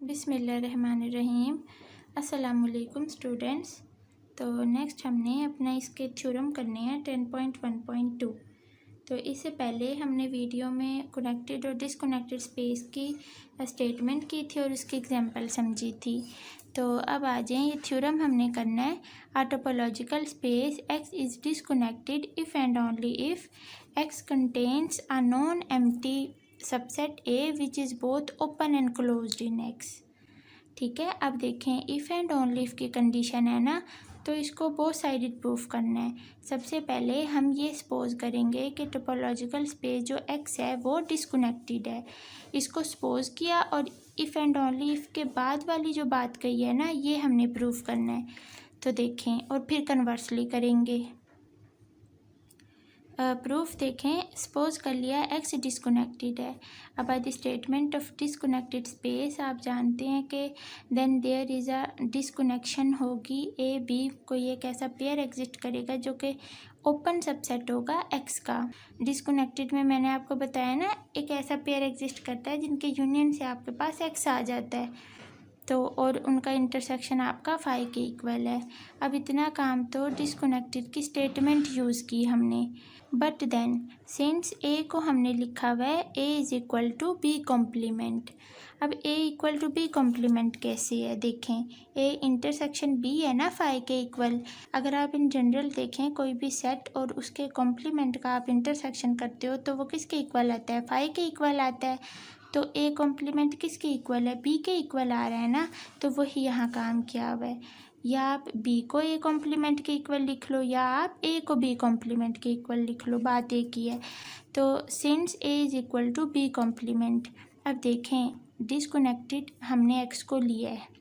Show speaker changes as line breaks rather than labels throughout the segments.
बिस्मिल्लाहिर्रहमानिर्रहीम। अस्सलामुअलैकुम स्टूडेंट्स। तो नेक्स्ट हमने अपना इसके थ्योरम करने हैं 10.1.2। तो इससे पहले हमने वीडियो में कनेक्टेड और डिसकनेक्टेड स्पेस की स्टेटमेंट की थी और उसकी एग्जांपल समझी थी। तो अब आ जाएं, ये थ्योरम हमने करना है। अ topological space x is disconnected if and only if x contains a non empty subset A which is both open and closed in x. ठीक है, अब देखें इफ़ एंड ओनली इफ़ की कंडीशन है ना, तो इसको बोथ साइडेड प्रूफ करना है। सबसे पहले हम ये सपोज करेंगे कि टोपोलॉजिकल स्पेस जो एक्स है वो डिसकनेक्टेड है। इसको सपोज किया और इफ़ एंड ओनली इफ़ के बाद वाली जो बात कही है ना, ये हमने प्रूफ करना है। तो देखें और फिर कन्वर्सली करेंगे प्रूफ। देखें, सपोज कर लिया एक्स डिसकनेक्टेड है। अब by the statement of disconnected space आप जानते हैं कि then there is a disconnection होगी ए बी, कोई एक ऐसा पेयर एग्जिस्ट करेगा जो कि ओपन सबसेट होगा एक्स का। डिसकनेक्टेड में मैंने आपको बताया ना, एक ऐसा पेयर एग्जिस्ट करता है जिनके यूनियन से आपके पास एक्स आ जाता है, तो और उनका इंटरसेक्शन आपका 5 के इक्वल है। अब इतना काम तो डिसकनेक्टेड की स्टेटमेंट यूज़ की हमने, बट देन सिंस ए को हमने लिखा हुआ है A is equal to B complement. अब A equal to B complement कैसे है, देखें ए इंटरसेक्शन बी है ना 5 के इक्वल। अगर आप इन जनरल देखें कोई भी सेट और उसके कॉम्प्लीमेंट का आप इंटरसेक्शन करते हो तो वो किसके इक्वल आता है, 5 के इक्वल आता है। तो ए कॉम्प्लीमेंट किसके इक्वल है, बी के इक्वल आ रहा है ना, तो वही यहाँ काम किया हुआ है। या आप बी को ए कॉम्प्लीमेंट के इक्वल लिख लो या आप ए को बी कॉम्प्लीमेंट के इक्वल लिख लो, बात एक ही है। तो since A is equal to B complement, अब देखें डिसकनेक्टेड हमने एक्स को लिया है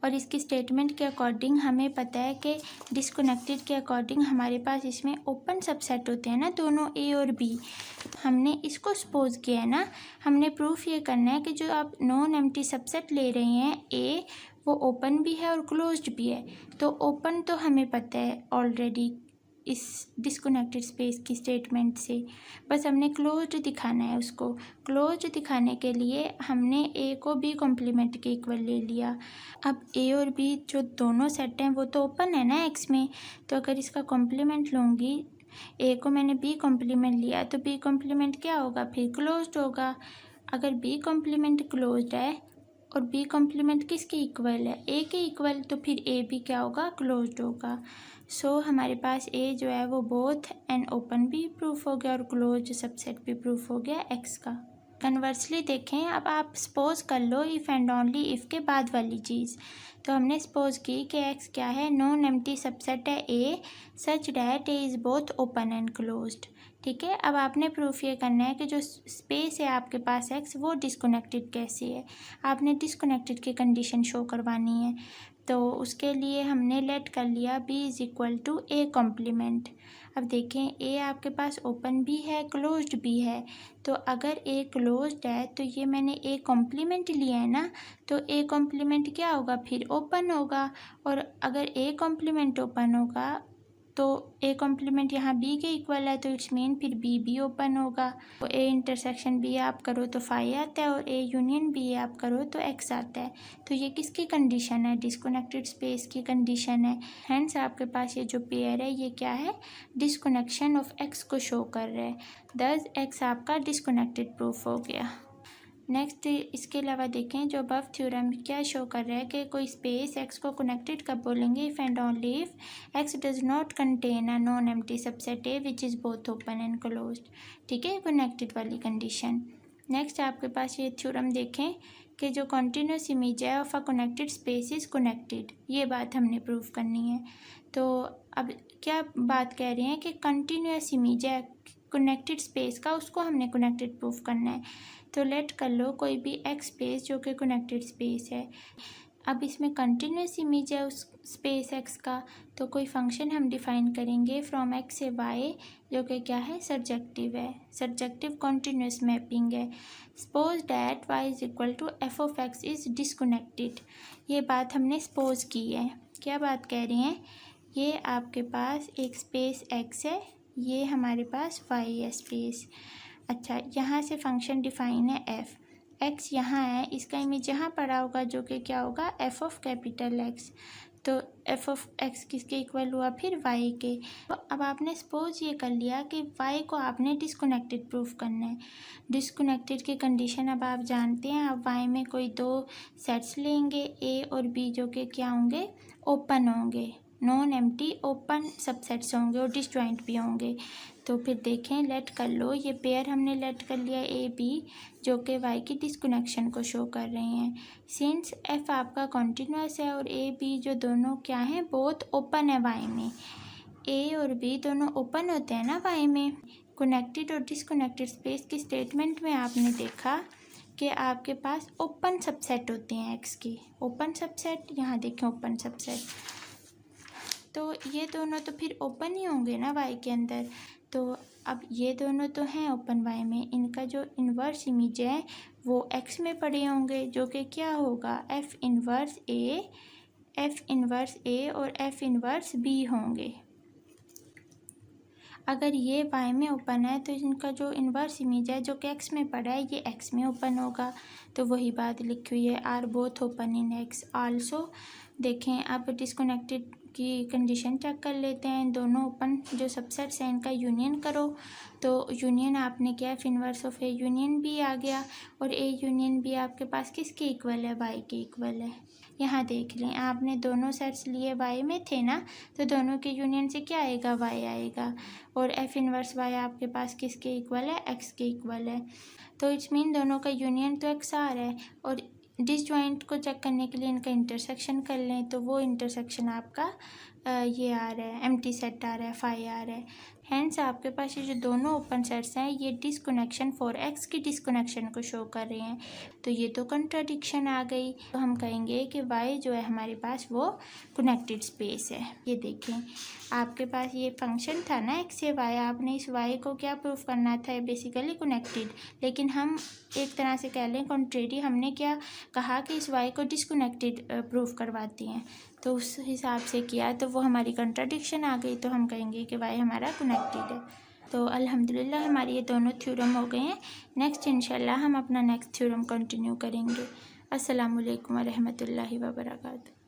और इसकी स्टेटमेंट के अकॉर्डिंग हमें पता है कि डिसकनेक्टेड के अकॉर्डिंग हमारे पास इसमें ओपन सबसेट होते हैं ना, दोनों ए और बी। हमने इसको सपोज किया है ना, हमने प्रूफ ये करना है कि जो आप नॉन एम्प्टी सबसेट ले रहे हैं ए, वो ओपन भी है और क्लोज्ड भी है। तो ओपन तो हमें पता है ऑलरेडी इस डिसकनेक्टेड स्पेस की स्टेटमेंट से, बस हमने क्लोज्ड दिखाना है उसको। क्लोज्ड दिखाने के लिए हमने ए को बी कॉम्प्लीमेंट के इक्वल ले लिया। अब ए और बी जो दोनों सेट हैं वो तो ओपन है ना एक्स में, तो अगर इसका कॉम्प्लीमेंट लूँगी, ए को मैंने बी कॉम्प्लीमेंट लिया तो बी कॉम्प्लीमेंट क्या होगा, फिर क्लोज्ड होगा। अगर बी कॉम्प्लीमेंट क्लोज्ड है और बी कॉम्प्लीमेंट किसके इक्वल है, ए के इक्वल, तो फिर ए भी क्या होगा, क्लोज्ड होगा। सो हमारे पास ए जो है वो बोथ एंड ओपन भी प्रूफ हो गया और क्लोज्ड सबसेट भी प्रूफ हो गया एक्स का। कन्वर्सली देखें, अब आप सपोज कर लो इफ़ एंड ओनली इफ़ के बाद वाली चीज़। तो हमने सपोज की कि एक्स क्या है, नॉन एम्प्टी सबसेट है A such that A is both open and closed. ठीक है, अब आपने प्रूफ ये करना है कि जो स्पेस है आपके पास एक्स वो डिसकनेक्टेड कैसे है। आपने डिसकनेक्टेड की कंडीशन शो करवानी है। तो उसके लिए हमने लेट कर लिया B is equal to A complement. अब देखें ए आपके पास ओपन भी है क्लोज्ड भी है, तो अगर ए क्लोज्ड है तो ये मैंने ए कॉम्प्लीमेंट लिया है ना, तो ए कॉम्प्लीमेंट क्या होगा, फिर ओपन होगा। और अगर ए कॉम्प्लीमेंट ओपन होगा तो ए कॉम्प्लीमेंट यहाँ बी के इक्वल है, तो इट्स मीन फिर बी भी ओपन होगा। तो ए इंटरसेक्शन बी आप करो तो 5 आता है और ए यूनियन बी आप करो तो एक्स आता है। तो ये किसकी कंडीशन है, डिसकनेक्टेड स्पेस की कंडीशन है। हैंस आपके पास ये जो पेयर है ये क्या है, डिसकनेक्शन ऑफ एक्स को शो कर रहा है। दस एक्स आपका डिसकनेक्टेड प्रूफ हो गया। नेक्स्ट इसके अलावा देखें, जो अबव थ्योरम क्या शो कर रहा है कि कोई स्पेस एक्स को कनेक्टेड कब बोलेंगे, if and only if x does not contain a non empty subset A which is both open and closed. ठीक है, कनेक्टेड वाली कंडीशन। नेक्स्ट आपके पास ये थ्योरम देखें कि जो कॉन्टीन्यूस इमेज है of a connected space is connected, ये बात हमने प्रूफ करनी है। तो अब क्या बात कह रहे हैं कि कंटिन्यूस इमेज है कनेक्टेड स्पेस का, उसको हमने कनेक्टेड प्रूफ करना है। तो लेट कर लो कोई भी एक्स स्पेस जो कि कनेक्टेड स्पेस है। अब इसमें कंटिन्यूस इमेज है उस स्पेस एक्स का, तो कोई फंक्शन हम डिफाइन करेंगे फ्रॉम एक्स से वाई जो कि क्या है, सर्जेक्टिव है, सर्जेक्टिव कॉन्टीन्यूस मैपिंग है। Suppose that Y is equal to F of X is disconnected. ये बात हमने सपोज की है। क्या बात कह रही हैं, ये आपके पास एक स्पेस एक्स है, ये हमारे पास वाई है स्पेस। अच्छा, यहाँ से फंक्शन डिफाइन है एफ़। एक्स यहाँ है, इसका इमेज यहाँ पड़ा होगा जो कि क्या होगा, एफ ऑफ कैपिटल एक्स। तो एफ ऑफ एक्स किसके इक्वल हुआ, फिर वाई के। तो अब आपने सपोज ये कर लिया कि वाई को आपने डिस्कनेक्टेड प्रूफ करना है। डिस्कनेक्टेड की कंडीशन अब आप जानते हैं। आप वाई में कोई दो सेट्स लेंगे, ए और बी, जो कि क्या होंगे, ओपन होंगे, नॉन एम्प्टी ओपन सबसेट्स होंगे और डिसजॉइंट भी होंगे। तो फिर देखें, लेट कर लो, ये पेयर हमने लेट कर लिया ए बी, जो कि वाई की डिस्कनेक्शन को शो कर रहे हैं। सिंस एफ आपका कॉन्टिन्यूस है और ए बी जो दोनों क्या हैं, बोथ ओपन है वाई में। ए और बी दोनों ओपन होते हैं ना वाई में। कनेक्टेड और डिस्कनेक्टेड स्पेस की स्टेटमेंट में आपने देखा कि आपके पास ओपन सबसेट होते हैं एक्स की। ओपन सबसेट, यहाँ देखें ओपन सबसेट, तो ये दोनों तो फिर ओपन ही होंगे ना वाई के अंदर। तो अब ये दोनों तो हैं ओपन वाई में, इनका जो इन्वर्स इमेज है वो एक्स में पड़े होंगे, जो कि क्या होगा, एफ इन्वर्स ए और एफ इन्वर्स बी होंगे। अगर ये वाई में ओपन है तो इनका जो इन्वर्स इमेज है जो कि एक्स में पड़ा है, ये एक्स में ओपन होगा। तो वही बात लिखी हुई है, are both open in X also. देखें, अब डिस्कनेक्टेड की कंडीशन चेक कर लेते हैं। दोनों ओपन जो सबसेट्स हैं इनका यूनियन करो। तो यूनियन आपने किया, F inverse of A union B आ गया, और ए यूनियन बी आपके पास किसके इक्वल है, वाई के इक्वल है। यहाँ देख लें, आपने दोनों सेट्स लिए वाई में थे ना, तो दोनों के यूनियन से क्या आएगा, वाई आएगा। और एफ इन्वर्स वाई आपके पास किसके इक्वल है, एक्स के इक्वल है। तो इट्स मीन दोनों का यूनियन तो एक्स आ रहा है। और डिसजॉइंट को चेक करने के लिए इनका इंटरसेक्शन कर लें, तो वो इंटरसेक्शन आपका ये आ रहा है, एम्प्टी सेट आ रहा है, फाई आ रहा है। हैंस आपके पास ये जो दोनों ओपन सेट्स हैं ये डिस्कनेक्शन फॉर एक्स की डिस्कनेक्शन को शो कर रहे हैं। तो ये तो कंट्राडिक्शन आ गई। तो हम कहेंगे कि वाई जो है हमारे पास वो कनेक्टेड स्पेस है। ये देखें, आपके पास ये फंक्शन था ना एक्स से वाई, आपने इस वाई को क्या प्रूफ करना था, बेसिकली कनेक्टेड। लेकिन हम एक तरह से कह लें कॉन्ट्रेरी, हमने क्या कहा कि इस वाई को डिस्कनेक्टेड प्रूफ करवाती हैं। तो उस हिसाब से किया तो वो हमारी कंट्राडिक्शन आ गई। तो हम कहेंगे कि वाई हमारा कनेक्टेड है। तो अल्हम्दुलिल्लाह हमारी ये दोनों थ्योरम हो गए हैं। नेक्स्ट इंशाल्लाह हम अपना नेक्स्ट थ्योरम कंटिन्यू करेंगे। अस्सलामु अलैकुम व रहमतुल्लाहि व बरकातहू।